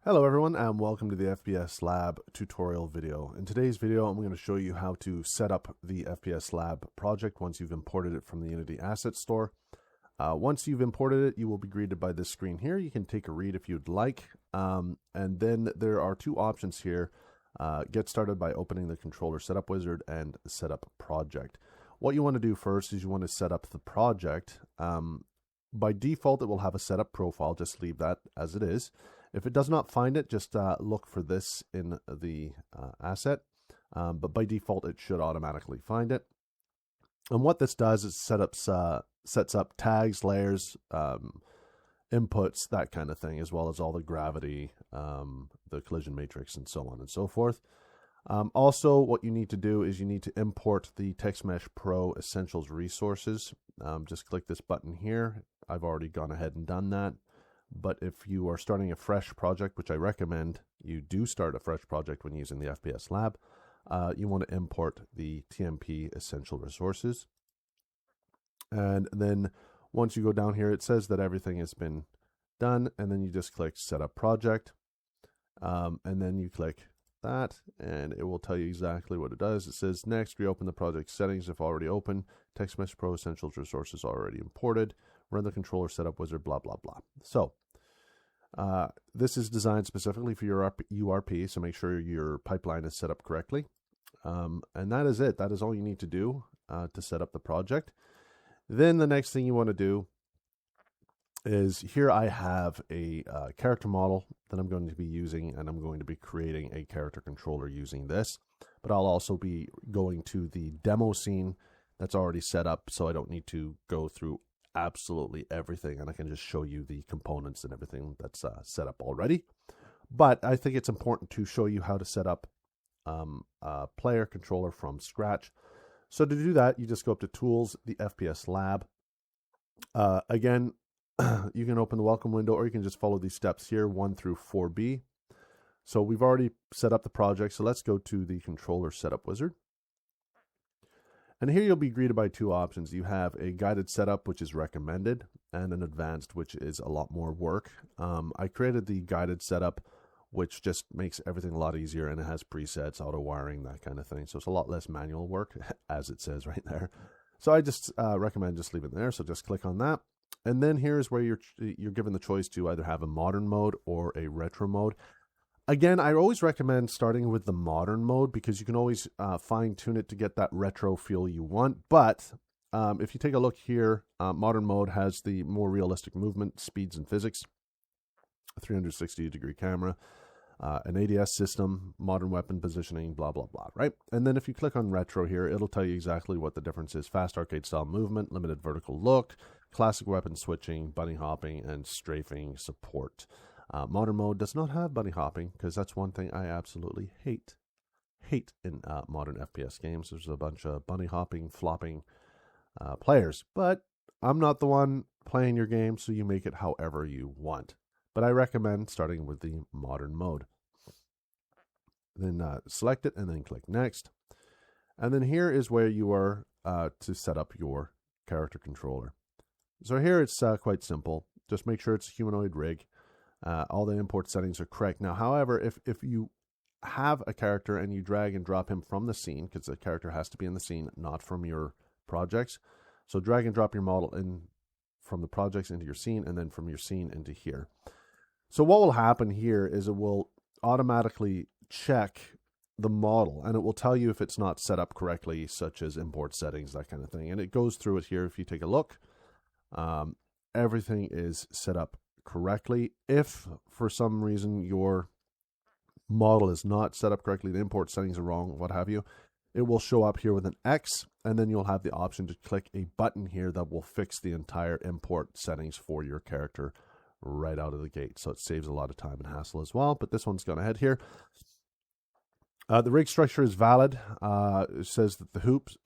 Hello everyone and welcome to the FPS Lab tutorial video. In today's video I'm going to show you how to set up the FPS Lab project once you've imported it from the Unity Asset Store. Once you've imported it, you will be greeted by this screen here. You can take a read if you'd like. And then there are two options here. Get started by opening the controller setup wizard and set up project. What you want to do first is you want to set up the project. By default it will have a setup profile, just leave that as it is. If it does not find it, just look for this in the asset, but by default it should automatically find it. And what this does is sets up tags, layers, inputs, that kind of thing, as well as all the gravity, the collision matrix, and so on and so forth. Also, what you need to do is you need to import the TextMesh Pro Essentials resources. Just click this button here. I've already gone ahead and done that. But if you are starting a fresh project, which I recommend you do start a fresh project when using the FPS Lab, you want to import the TMP Essential Resources. And then once you go down here, it says that everything has been done, and then you just click Set Up Project, and then you click that, and it will tell you exactly what it does. It says, next, reopen the project settings if already open, TextMesh Pro Essentials Resources already imported, run the controller setup wizard, blah, blah, blah. So this is designed specifically for your URP, so make sure your pipeline is set up correctly. And that is it. That is all you need to do to set up the project. Then the next thing you want to do is here I have a character model that I'm going to be using, and I'm going to be creating a character controller using this. But I'll also be going to the demo scene that's already set up, so I don't need to go through absolutely everything, and I can just show you the components and everything that's set up already. But I think it's important to show you how to set up a player controller from scratch. So to do that, you just go up to Tools, the FPS Lab. Again, you can open the welcome window, or you can just follow these steps here, 1 through 4B. So we've already set up the project, so let's go to the controller setup wizard. And here you'll be greeted by two options. You have a guided setup, which is recommended, and an advanced, which is a lot more work. I created the guided setup, which just makes everything a lot easier, and it has presets, auto wiring, that kind of thing. So it's a lot less manual work, as it says right there. So I just recommend just leave it there. So just click on that. And then here's where you're given the choice to either have a modern mode or a retro mode. Again, I always recommend starting with the modern mode because you can always fine-tune it to get that retro feel you want. But if you take a look here, modern mode has the more realistic movement, speeds, and physics, a 360-degree camera, an ADS system, modern weapon positioning, blah, blah, blah, right? And then if you click on retro here, it'll tell you exactly what the difference is. Fast arcade-style movement, limited vertical look, classic weapon switching, bunny hopping, and strafing support. Modern mode does not have bunny hopping because that's one thing I absolutely hate in modern FPS games. There's a bunch of bunny hopping, flopping players, but I'm not the one playing your game, so you make it however you want. But I recommend starting with the modern mode. Then select it and then click next. And then here is where you are to set up your character controller. So here it's quite simple. Just make sure it's a humanoid rig. All the import settings are correct. Now, however, if you have a character and you drag and drop him from the scene, because the character has to be in the scene, not from your projects. So drag and drop your model in from the projects into your scene, and then from your scene into here. So what will happen here is it will automatically check the model, and it will tell you if it's not set up correctly, such as import settings, that kind of thing. And it goes through it here. If you take a look, everything is set up correctly. If for some reason your model is not set up correctly, the import settings are wrong, what have you, it will show up here with an X, and then you'll have the option to click a button here that will fix the entire import settings for your character right out of the gate. So it saves a lot of time and hassle as well. But this one's gone ahead here. The rig structure is valid. It says that the hips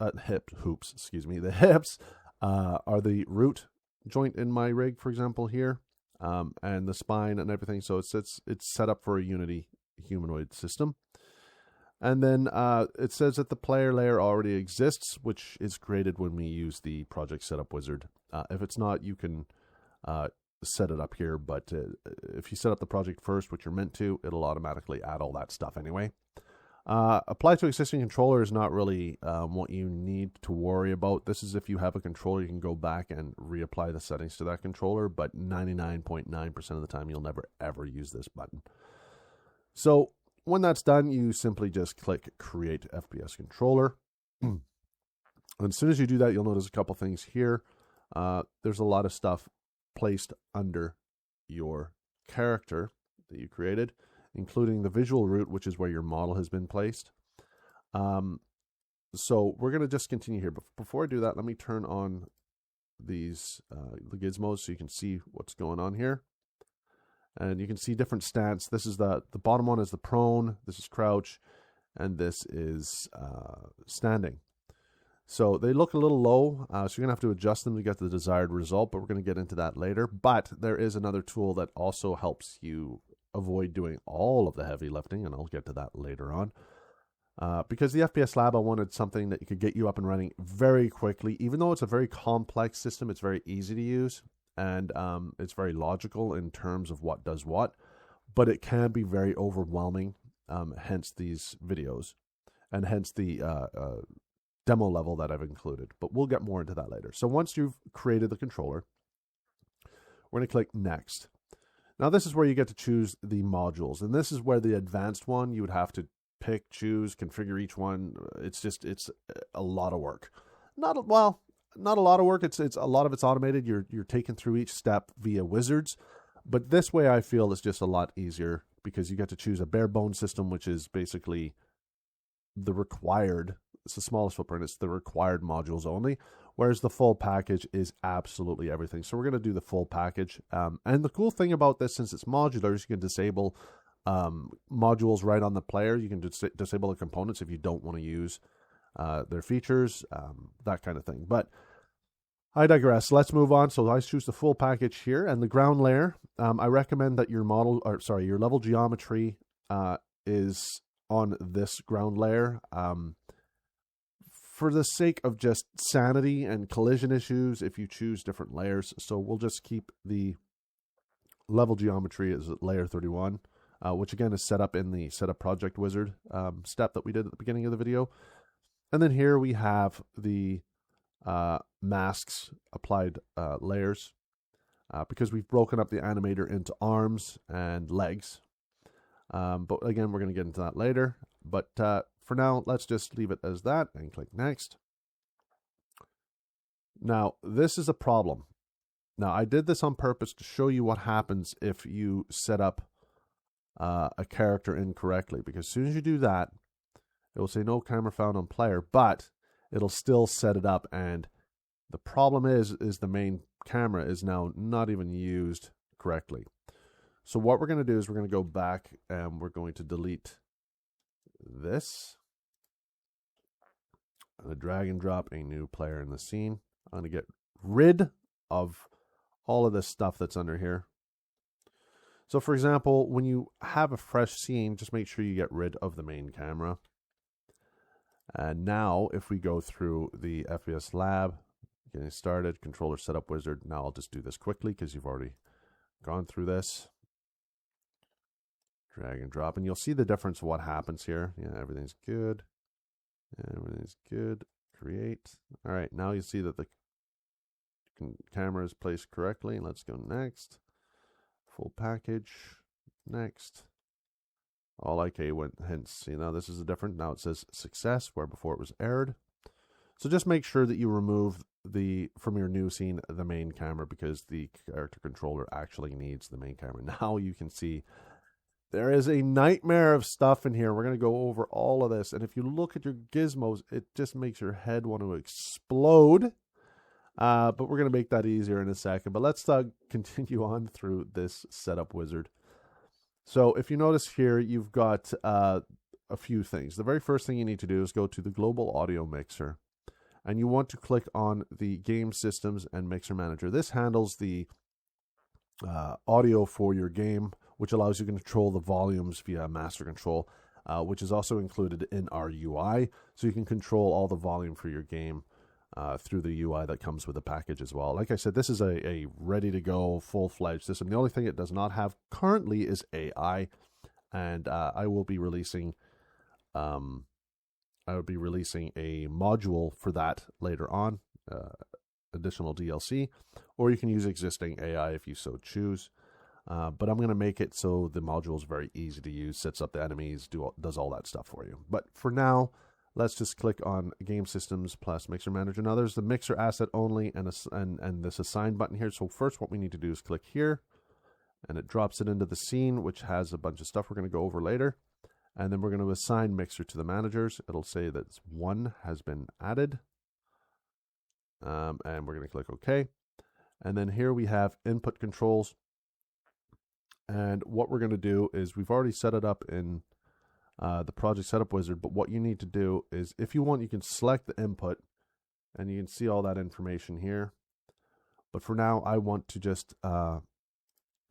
are the root joint in my rig, for example, here. And the spine and everything. So it's set up for a Unity humanoid system. And then it says that the player layer already exists, which is created when we use the project setup wizard. If it's not, you can set it up here, but if you set up the project first, which you're meant to, it'll automatically add all that stuff anyway. Apply to existing controller is not really what you need to worry about. This is if you have a controller, you can go back and reapply the settings to that controller, but 99.9% of the time, you'll never ever use this button. So when that's done, you simply just click Create FPS Controller. And as soon as you do that, you'll notice a couple things here. There's a lot of stuff placed under your character that you created, including the visual root, which is where your model has been placed. So we're going to just continue here. But before I do that, let me turn on these the gizmos so you can see what's going on here. And you can see different stance. This is the bottom one is the prone, this is crouch, and this is standing. So they look a little low, so you're going to have to adjust them to get the desired result, but we're going to get into that later. But there is another tool that also helps you avoid doing all of the heavy lifting, and I'll get to that later on. Because the FPS Lab, I wanted something that you could get you up and running very quickly. Even though it's a very complex system, it's very easy to use, and it's very logical in terms of what does what, but it can be very overwhelming, hence these videos, and hence the demo level that I've included. But we'll get more into that later. So once you've created the controller, we're going to click Next. Now this is where you get to choose the modules, and this is where the advanced one, you would have to pick, choose, configure each one. It's a lot of work. Not a lot of work. It's a lot of it's automated. You're taken through each step via wizards, but this way I feel is just a lot easier because you get to choose a bare bone system, which is basically the required. It's the smallest footprint. It's the required modules only, whereas the full package is absolutely everything. So we're going to do the full package. And the cool thing about this, since it's modular, is you can disable modules right on the player. You can disable the components if you don't want to use their features, that kind of thing. But I digress. Let's move on. So I choose the full package here, and the ground layer. I recommend that your your level geometry is on this ground layer. For the sake of just sanity and collision issues, if you choose different layers, so we'll just keep the level geometry as layer 31. Which again is set up in the Setup Project Wizard step that we did at the beginning of the video. And then here we have the masks applied layers because we've broken up the animator into arms and legs. But again, we're going to get into that later. But for now, let's just leave it as that and click Next. Now, this is a problem. Now, I did this on purpose to show you what happens if you set up a character incorrectly, because as soon as you do that, it will say no camera found on player, but it'll still set it up, and the problem is the main camera is now not even used correctly. So what we're going to do is we're going to go back and we're going to delete this. I'm going to drag and drop a new player in the scene. I'm going to get rid of all of this stuff that's under here. So for example, when you have a fresh scene, just make sure you get rid of the main camera. And now if we go through the FPS Lab, getting started, controller setup wizard. Now I'll just do this quickly because you've already gone through this. Drag and drop, and you'll see the difference of what happens here. Yeah, everything's good. Everything's good. Create. All right, now you see that the camera is placed correctly. Let's go next. Full package, next. All IK went, hence, see, now this is a different, now it says success, where before it was errored. So just make sure that you remove from your new scene, the main camera, because the character controller actually needs the main camera. Now you can see there is a nightmare of stuff in here. We're going to go over all of this. And if you look at your gizmos, it just makes your head want to explode. But we're going to make that easier in a second. But let's continue on through this setup wizard. So if you notice here, you've got a few things. The very first thing you need to do is go to the global audio mixer. And you want to click on the game systems and mixer manager. This handles the audio for your game, which allows you to control the volumes via master control, which is also included in our UI. So you can control all the volume for your game through the UI that comes with the package as well. Like I said, this is a ready-to-go, full-fledged system. The only thing it does not have currently is AI, and I will be releasing a module for that later on, additional DLC, or you can use existing AI if you so choose. But I'm going to make it so the module is very easy to use, sets up the enemies, does all that stuff for you. But for now, let's just click on Game Systems plus Mixer Manager. Now there's the Mixer asset only and this Assign button here. So first what we need to do is click here, and it drops it into the scene, which has a bunch of stuff we're going to go over later. And then we're going to assign Mixer to the managers. It'll say that 1 has been added. And we're going to click OK. And then here we have input controls. And what we're going to do is we've already set it up in the project setup wizard, but what you need to do is, if you want, you can select the input and you can see all that information here. But for now, I want to just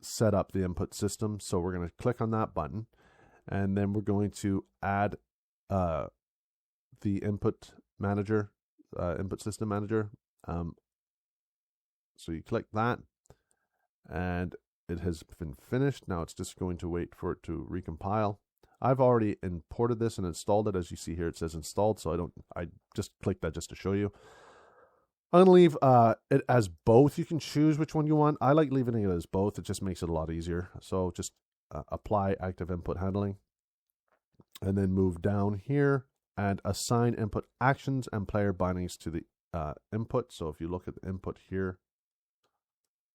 set up the input system. So we're going to click on that button, and then we're going to add the input manager, input system manager. So you click that, and it has been finished. Now it's just going to wait for it to recompile. I've already imported this and installed it. As you see here, it says installed, so I just clicked that just to show you. I'm gonna leave it as both. You can choose which one you want. I like leaving it as both. It just makes it a lot easier. So just apply active input handling, and then move down here and assign input actions and player bindings to the input. So if you look at the input here,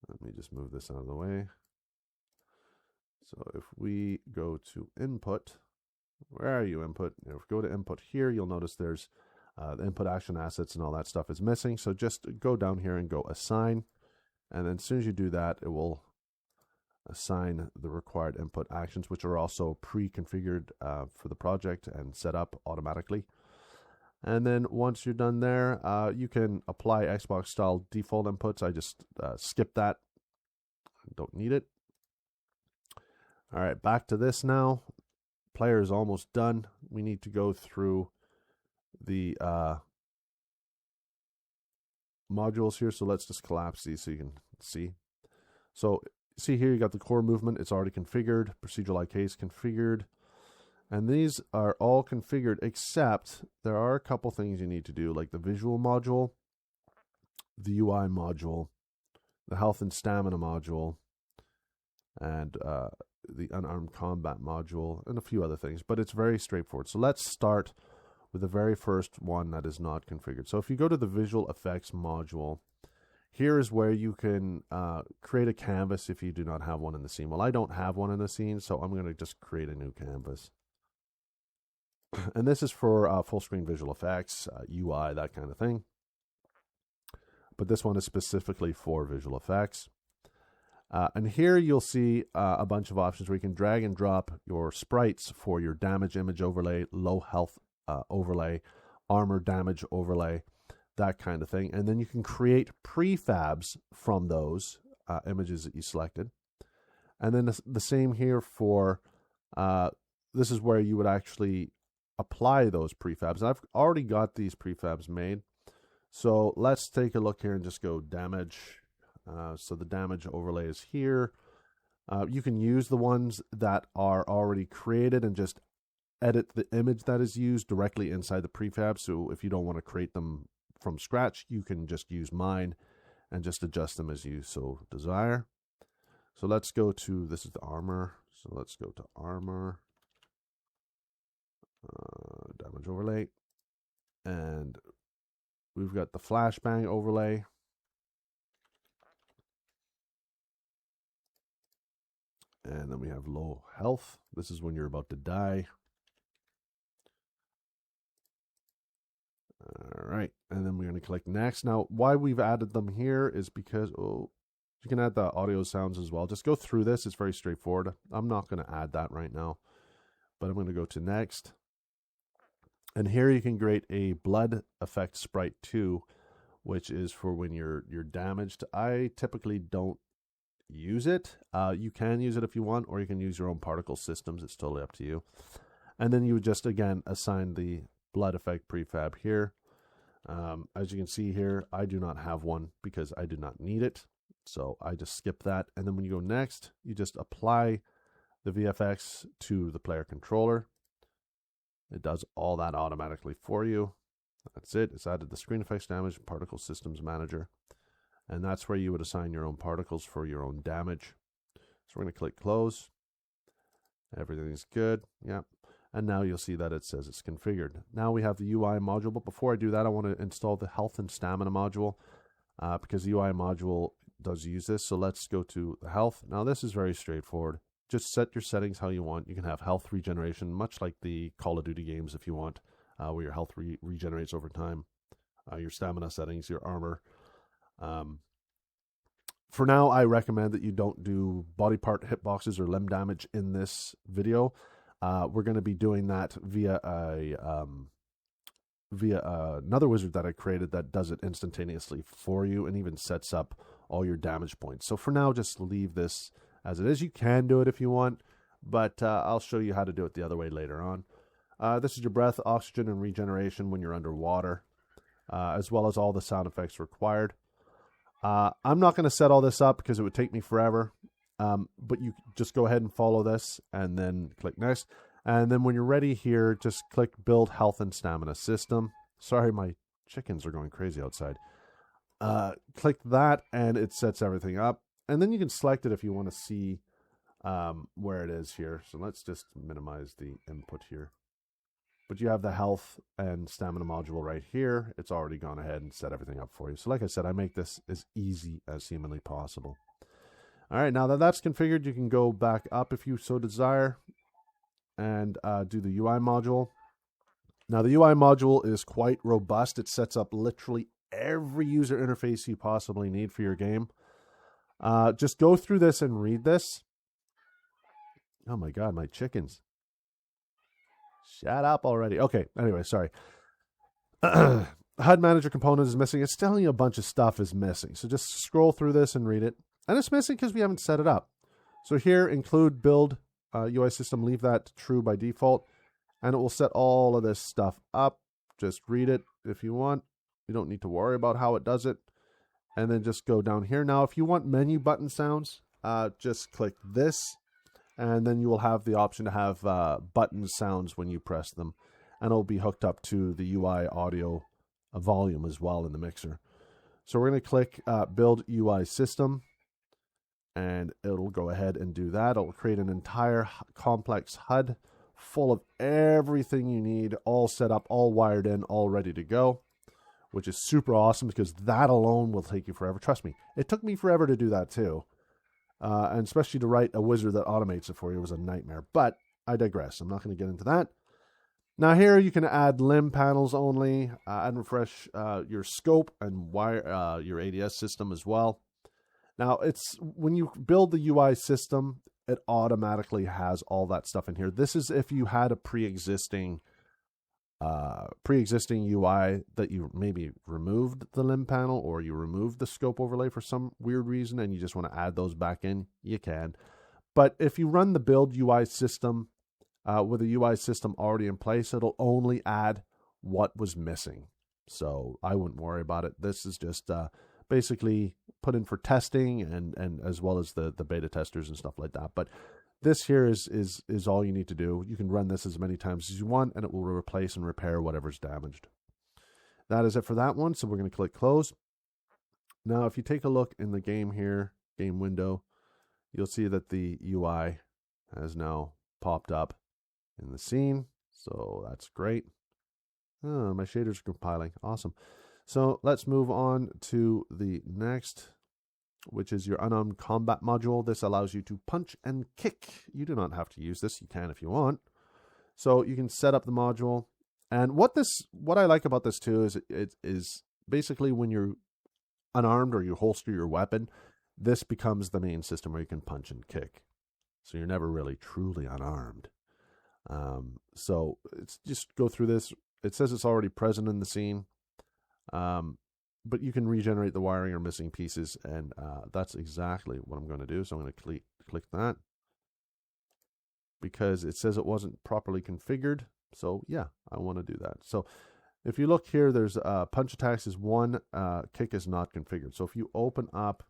let me just move this out of the way. So if we go to input, where are you, input? If we go to input here, you'll notice there's the input action assets and all that stuff is missing. So just go down here and go assign. And then as soon as you do that, it will assign the required input actions, which are also pre-configured for the project and set up automatically. And then once you're done there, you can apply Xbox style default inputs. I just skipped that. Don't need it. All right, back to this now. Player is almost done. We need to go through the modules here. So let's just collapse these so you can see. So see here, you got the core movement. It's already configured. Procedural IK is configured. And these are all configured, except there are a couple things you need to do, like the visual module, the UI module, the health and stamina module, and the unarmed combat module, and a few other things. But it's very straightforward. So let's start with the very first one that is not configured. So if you go to the visual effects module, here is where you can create a canvas if you do not have one in the scene. Well, I don't have one in the scene, so I'm going to just create a new canvas. And this is for full screen visual effects, UI, that kind of thing. But this one is specifically for visual effects. And here you'll see a bunch of options where you can drag and drop your sprites for your damage image overlay, low health overlay, armor damage overlay, that kind of thing. And then you can create prefabs from those images that you selected. And then the same here for, this is where you would actually apply those prefabs. And I've already got these prefabs made. So let's take a look here and just go damage. So the damage overlay is here. You can use the ones that are already created and just edit the image that is used directly inside the prefab. So if you don't want to create them from scratch, you can just use mine and just adjust them as you so desire. So let's go to, this is the armor. So let's go to armor, damage overlay, and we've got the flashbang overlay. And then we have low health. This is when you're about to die. All right, and then we're going to click next. Now, why we've added them here is because, you can add the audio sounds as well. Just go through this. It's very straightforward. I'm not going to add that right now, but I'm going to go to next. And here you can create a blood effect sprite 2, which is for when you're damaged. I typically don't use it. You can use it if you want, or you can use your own particle systems. It's totally up to you. And then you would just, again, assign the blood effect prefab here. As you can see here, I do not have one because I do not need it. So I just skip that. And then when you go next, you just apply the VFX to the player controller. It does all that automatically for you. That's it. It's added the screen effects, damage, particle systems manager. And that's where you would assign your own particles for your own damage. So we're going to click close. Everything's good. Yeah. And now you'll see that it says it's configured. Now we have the UI module. But before I do that, I want to install the health and stamina module because the UI module does use this. So let's go to the health. Now this is very straightforward. Just set your settings how you want. You can have health regeneration, much like the Call of Duty games if you want, where your health regenerates over time. Your stamina settings, your armor. For now, I recommend that you don't do body part hitboxes or limb damage in this video. We're going to be doing that via another wizard that I created that does it instantaneously for you and even sets up all your damage points. So for now, just leave this as it is. You can do it if you want, but I'll show you how to do it the other way later on. This is your breath, oxygen, and regeneration when you're underwater, as well as all the sound effects required. I'm not going to set all this up because it would take me forever, but you just go ahead and follow this and then click next. And then when you're ready here, just click build health and stamina system. Sorry, my chickens are going crazy outside. Click that and it sets everything up. And then you can select it if you want to see where it is here. So let's just minimize the input here. But you have the health and stamina module right here. It's already gone ahead and set everything up for you. So like I said, I make this as easy as humanly possible. All right, now that that's configured, you can go back up if you so desire and do the UI module. Now the UI module is quite robust. It sets up literally every user interface you possibly need for your game. Just go through this and read this. Oh my God, my chickens. Shut up already. Okay, anyway, sorry. HUD manager component is missing. It's telling you a bunch of stuff is missing. So just scroll through this and read it. And it's missing because we haven't set it up. So here, include build UI system. Leave that true by default. And it will set all of this stuff up. Just read it if you want. You don't need to worry about how it does it. And then just go down here. Now, if you want menu button sounds, just click this. And then you will have the option to have button sounds when you press them. And it'll be hooked up to the UI audio volume as well in the mixer. So we're going to click Build UI System. And it'll go ahead and do that. It'll create an entire complex HUD full of everything you need, all set up, all wired in, all ready to go. Which is super awesome because that alone will take you forever. Trust me, it took me forever to do that too. And especially to write a wizard that automates it for you was a nightmare. But I digress. I'm not going to get into that. Now here you can add limb panels only, and refresh your scope and wire your ADS system as well. Now it's when you build the UI system, it automatically has all that stuff in here. This is if you had a pre-existing UI that you maybe removed the limb panel or you removed the scope overlay for some weird reason and you just want to add those back in, you can. But if you run the build UI system with a UI system already in place, it'll only add what was missing. So I wouldn't worry about it. This is just basically put in for testing and as well as the beta testers and stuff like that. But this here is all you need to do. You can run this as many times as you want, and it will replace and repair whatever's damaged. That is it for that one, so we're going to click Close. Now, if you take a look in the game here, game window, you'll see that the UI has now popped up in the scene, so that's great. Oh, my shaders are compiling. Awesome. So let's move on to the next, which is your unarmed combat module. This allows you to punch and kick. You do not have to use this. You can if you want. So you can set up the module. And what I like about this too is it is basically when you're unarmed or you holster your weapon, this becomes the main system where you can punch and kick. So you're never really truly unarmed. So it's just go through this. It says it's already present in the scene. But you can regenerate the wiring or missing pieces, and that's exactly what I'm going to do. So I'm going to click that because it says it wasn't properly configured. So yeah, I want to do that. So If you look here, there's punch attacks is 1, kick is not configured. So if you open up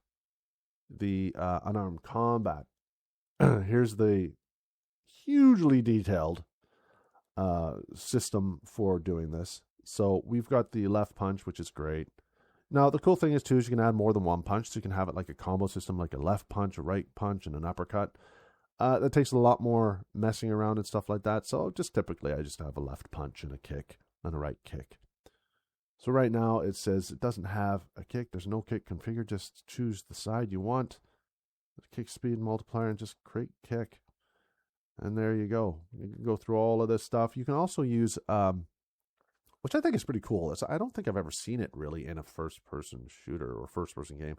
the unarmed combat, here's the hugely detailed system for doing this. So we've got the left punch, which is great. Now, the cool thing is, too, is you can add more than one punch. So you can have it like a combo system, like a left punch, a right punch, and an uppercut. That takes a lot more messing around and stuff like that. So just typically, I just have a left punch and a kick and a right kick. So right now, it says it doesn't have a kick. There's no kick configured. Just choose the side you want. Kick speed multiplier and just create kick. And there you go. You can go through all of this stuff. You can also use... which I think is pretty cool. I don't think I've ever seen it really in a first-person shooter or first-person game,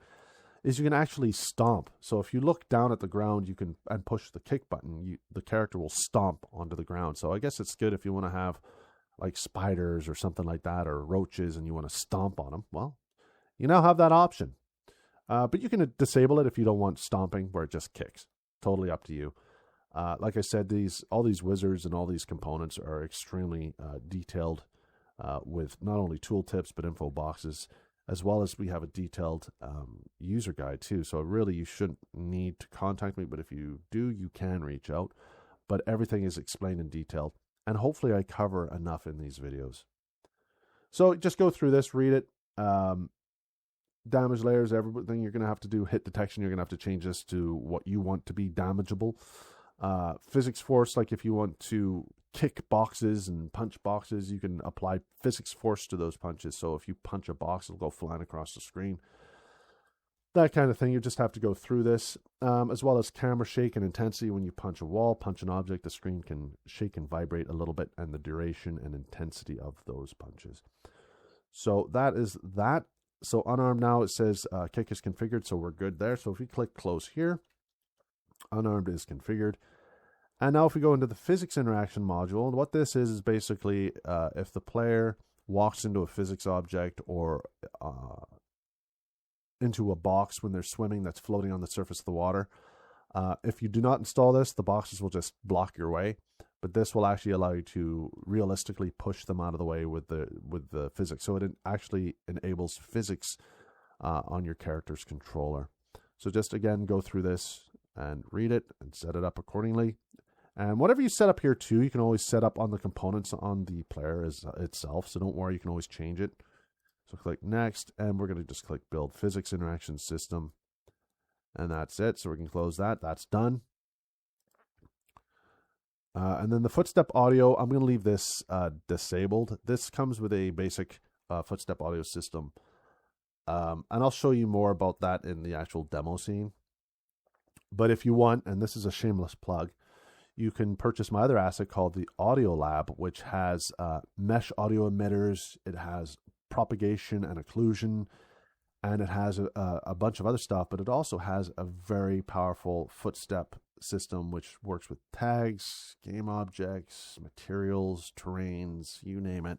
is you can actually stomp. So if you look down at the ground, you can and push the kick button, the character will stomp onto the ground. So I guess it's good if you want to have like spiders or something like that, or roaches, and you want to stomp on them. Well, you now have that option. But you can disable it if you don't want stomping, where it just kicks. Totally up to you. Like I said, all these wizards and all these components are extremely detailed. With not only tooltips but info boxes, as well as we have a detailed user guide too. So really, you shouldn't need to contact me, but if you do, you can reach out. But everything is explained in detail, and hopefully I cover enough in these videos. So just go through this, read it. Damage layers, everything you're going to have to do. Hit detection, you're going to have to change this to what you want to be damageable. Physics force, like if you want to kick boxes and punch boxes, you can apply physics force to those punches. So if you punch a box, it'll go flying across the screen. That kind of thing. You just have to go through this, as well as camera shake and intensity. When you punch a wall, punch an object, the screen can shake and vibrate a little bit, and the duration and intensity of those punches. So that is that. So unarmed now, it says kick is configured, so we're good there. So if we click close here, unarmed is configured. And now if we go into the physics interaction module, what this is basically if the player walks into a physics object or into a box when they're swimming that's floating on the surface of the water, if you do not install this, the boxes will just block your way. But this will actually allow you to realistically push them out of the way with the physics. So it actually enables physics on your character's controller. So just again, go through this and read it and set it up accordingly. And whatever you set up here too, you can always set up on the components on the player itself. So don't worry, you can always change it. So click next, and we're going to just click build physics interaction system. And that's it. So we can close that. That's done. And then the footstep audio, I'm going to leave this disabled. This comes with a basic footstep audio system. And I'll show you more about that in the actual demo scene. But if you want, and this is a shameless plug, you can purchase my other asset called the Audio Lab, which has mesh audio emitters, it has propagation and occlusion, and it has a bunch of other stuff, but it also has a very powerful footstep system which works with tags, game objects, materials, terrains, you name it.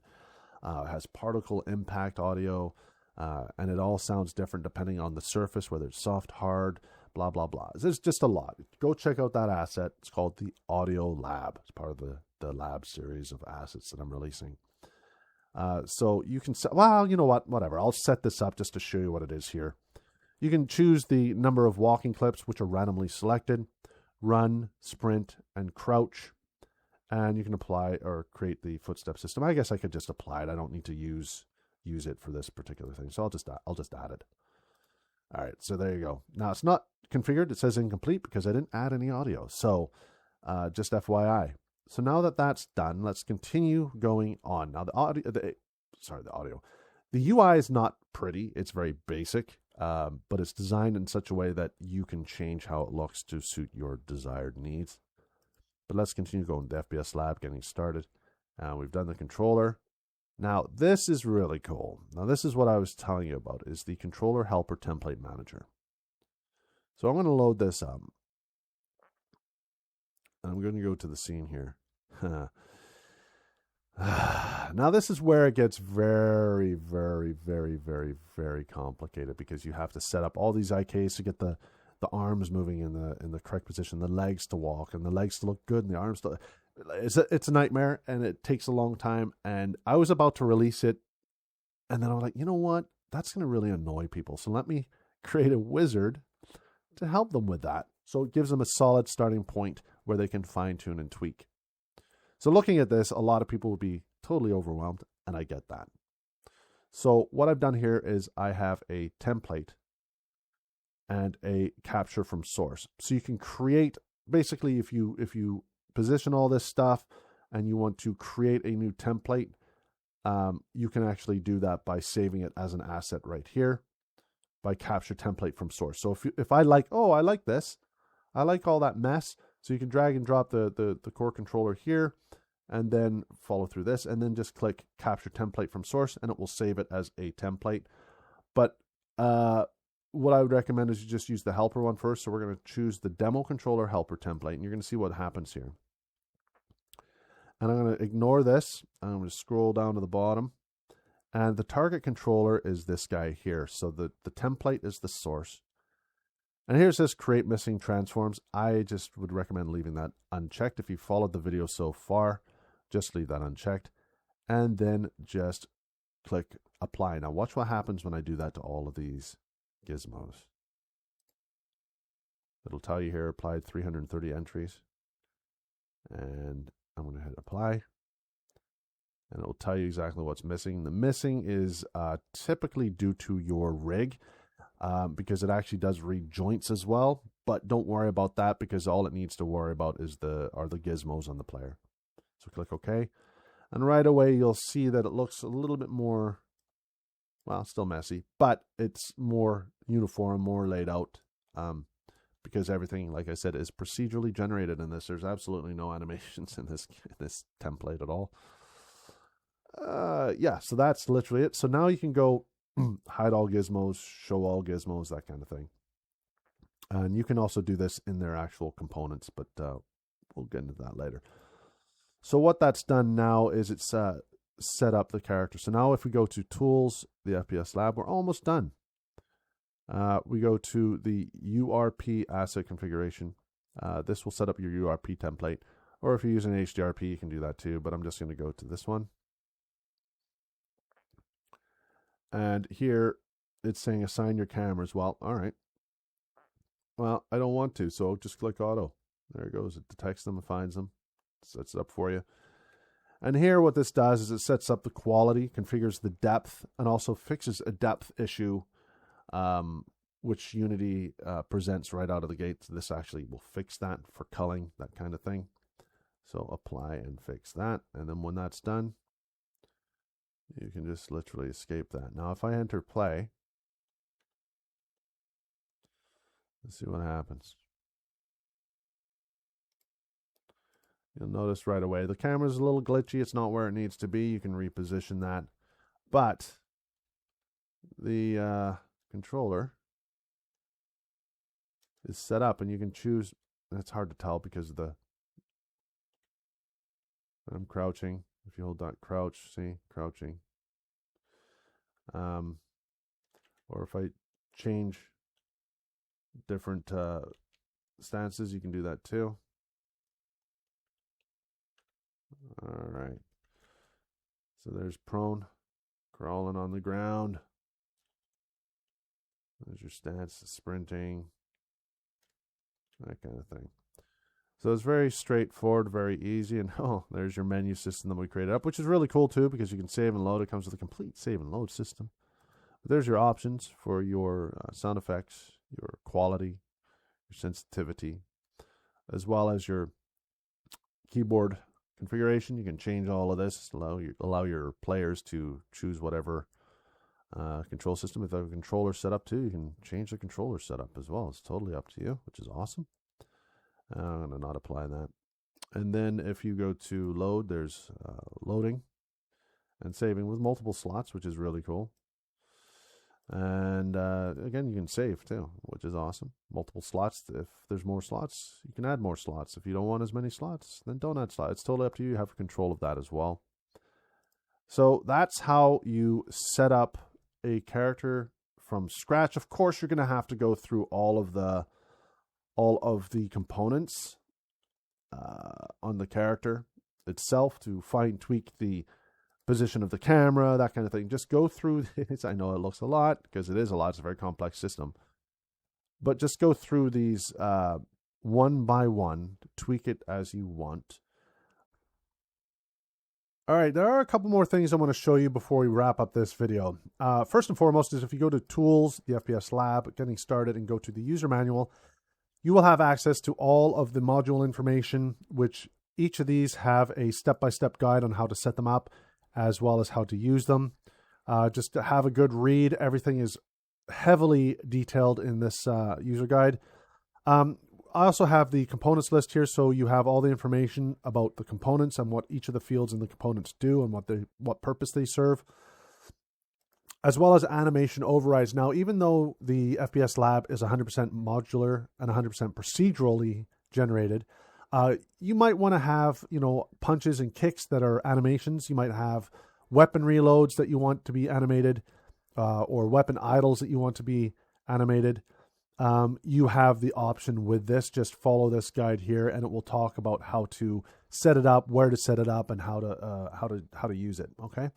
It has particle impact audio, and it all sounds different depending on the surface, whether it's soft, hard, blah, blah, blah. There's just a lot. Go check out that asset. It's called the Audio Lab. It's part of the lab series of assets that I'm releasing. So you can set, well, you know what, whatever. I'll set this up just to show you what it is here. You can choose the number of walking clips, which are randomly selected, run, sprint, and crouch. And you can apply or create the footstep system. I guess I could just apply it. I don't need to use it for this particular thing. So I'll just add it. All right, so there you go. Now it's not configured. It says incomplete because I didn't add any audio. So just FYI. So now that that's done, let's continue going on. Now the UI is not pretty. It's very basic, but it's designed in such a way that you can change how it looks to suit your desired needs. But let's continue going to FPS Lab, getting started. We've done the controller. Now, this is really cool. Now, this is what I was telling you about, is the Controller Helper Template Manager. So I'm going to load this up. And I'm going to go to the scene here. Now, this is where it gets very, very, very, very, very complicated, because you have to set up all these IKs to get the arms moving in the correct position, the legs to walk, and the legs to look good, and the arms to... it's a nightmare, and it takes a long time. And I was about to release it, and then I was like, you know what? That's going to really annoy people. So let me create a wizard to help them with that. So it gives them a solid starting point where they can fine tune and tweak. So looking at this, a lot of people would be totally overwhelmed, and I get that. So what I've done here is I have a template and a capture from source. So you can create, basically, if you position all this stuff and you want to create a new template, you can actually do that by saving it as an asset right here by capture template from source. So if I like, oh, I like this, I like all that mess. So you can drag and drop the core controller here and then follow through this and then just click capture template from source and it will save it as a template. But what I would recommend is you just use the helper one first. So we're going to choose the demo controller helper template and you're going to see what happens here. And I'm going to ignore this. I'm going to scroll down to the bottom. And the target controller is this guy here. So the template is the source. And here's this create missing transforms. I just would recommend leaving that unchecked. If you followed the video so far, just leave that unchecked. And then just click apply. Now watch what happens when I do that to all of these gizmos. It'll tell you here applied 330 entries. And I'm going to hit apply. And it will tell you exactly what's missing. The missing is typically due to your rig because it actually does read joints as well. But don't worry about that because all it needs to worry about is the gizmos on the player. So click OK. And right away you'll see that it looks a little bit more, well, still messy, but it's more uniform, more laid out. Because everything, like I said, is procedurally generated in this. There's absolutely no animations in this template at all. Yeah, so that's literally it. So now you can go hide all gizmos, show all gizmos, that kind of thing. And you can also do this in their actual components, but we'll get into that later. So what that's done now is it's set up the character. So now if we go to Tools, the FPS Lab, we're almost done. We go to the URP asset configuration. This will set up your URP template. Or if you're using HDRP, you can do that too. But I'm just going to go to this one. And here it's saying assign your cameras. Well, all right. Well, I don't want to, so just click auto. There it goes. It detects them and finds them. Sets it up for you. And here what this does is it sets up the quality, configures the depth, and also fixes a depth issue which Unity presents right out of the gate. So this actually will fix that for culling, that kind of thing. So apply and fix that. And then when that's done, you can just literally escape that. Now, if I enter play, let's see what happens. You'll notice right away the camera's a little glitchy. It's not where it needs to be. You can reposition that. But the controller is set up and you can choose. It's hard to tell because of I'm crouching. If you hold that crouch, see, crouching. Or if I change different stances, you can do that too. All right. So there's prone, crawling on the ground. There's your stance, sprinting, that kind of thing. So it's very straightforward, very easy. And oh, there's your menu system that we created up, which is really cool too because you can save and load. It comes with a complete save and load system. But there's your options for your sound effects, your quality, your sensitivity, as well as your keyboard configuration. You can change all of this, allow your players to choose whatever control system. If they have a controller set up too, you can change the controller setup as well. It's totally up to you, which is awesome. I'm going to not apply that. And then if you go to load, there's loading and saving with multiple slots, which is really cool. And again, you can save too, which is awesome. Multiple slots. If there's more slots, you can add more slots. If you don't want as many slots, then don't add slots. It's totally up to you. You have control of that as well. So that's how you set up a character from scratch. Of course, you're going to have to go through all of the components on the character itself to fine tweak the position of the camera, that kind of thing. Just go through this. I know it looks a lot because it is a lot. It's a very complex system. But just go through these one by one, tweak it as you want. All right, there are a couple more things I want to show you before we wrap up this video. First and foremost is if you go to Tools, the FPS Lab, Getting Started, and go to the User Manual, you will have access to all of the module information, which each of these have a step-by-step guide on how to set them up, as well as how to use them. Just to have a good read. Everything is heavily detailed in this user guide. I also have the components list here, so you have all the information about the components and what each of the fields in the components do and what purpose they serve, as well as animation overrides. Now, even though the FPS Lab is 100% modular and 100% procedurally generated, you might want to have, punches and kicks that are animations. You might have weapon reloads that you want to be animated, or weapon idles that you want to be animated. You have the option with this. Just follow this guide here, and it will talk about how to set it up, where to set it up, and how to use it. Okay.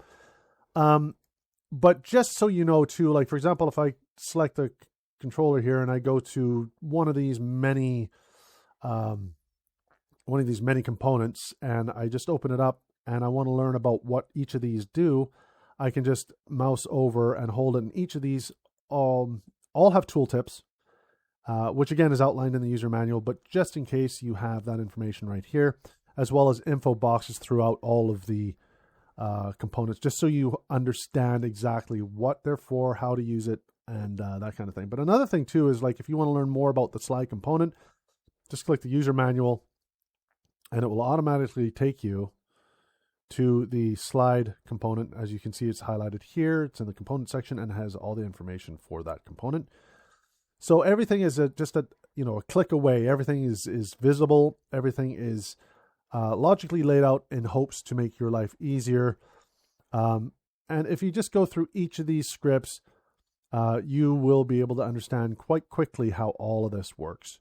But just so you know too, like for example, if I select the controller here and I go to one of these many components, and I just open it up and I want to learn about what each of these do, I can just mouse over and hold it. And each of these all have tooltips, which again is outlined in the user manual, but just in case you have that information right here, as well as info boxes throughout all of the components, just so you understand exactly what they're for, how to use it, and that kind of thing. But another thing too is, like, if you want to learn more about the slide component, just click the user manual and it will automatically take you to the slide component. As you can see, it's highlighted here. It's in the component section and has all the information for that component. So everything is just a click away. Everything is visible. Everything is logically laid out in hopes to make your life easier. And if you just go through each of these scripts, you will be able to understand quite quickly how all of this works.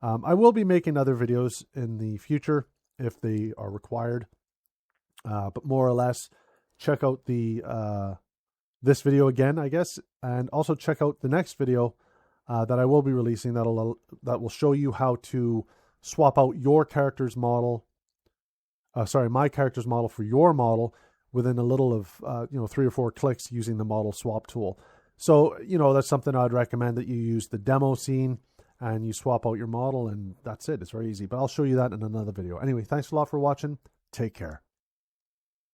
I will be making other videos in the future if they are required. But more or less, check out this video again, I guess, and also check out the next video that I will be releasing that will show you how to swap out your character's model. My character's model for your model within a little of 3 or 4 clicks using the model swap tool. So that's something I'd recommend, that you use the demo scene and you swap out your model, and that's it. It's very easy. But I'll show you that in another video. Anyway, thanks a lot for watching. Take care.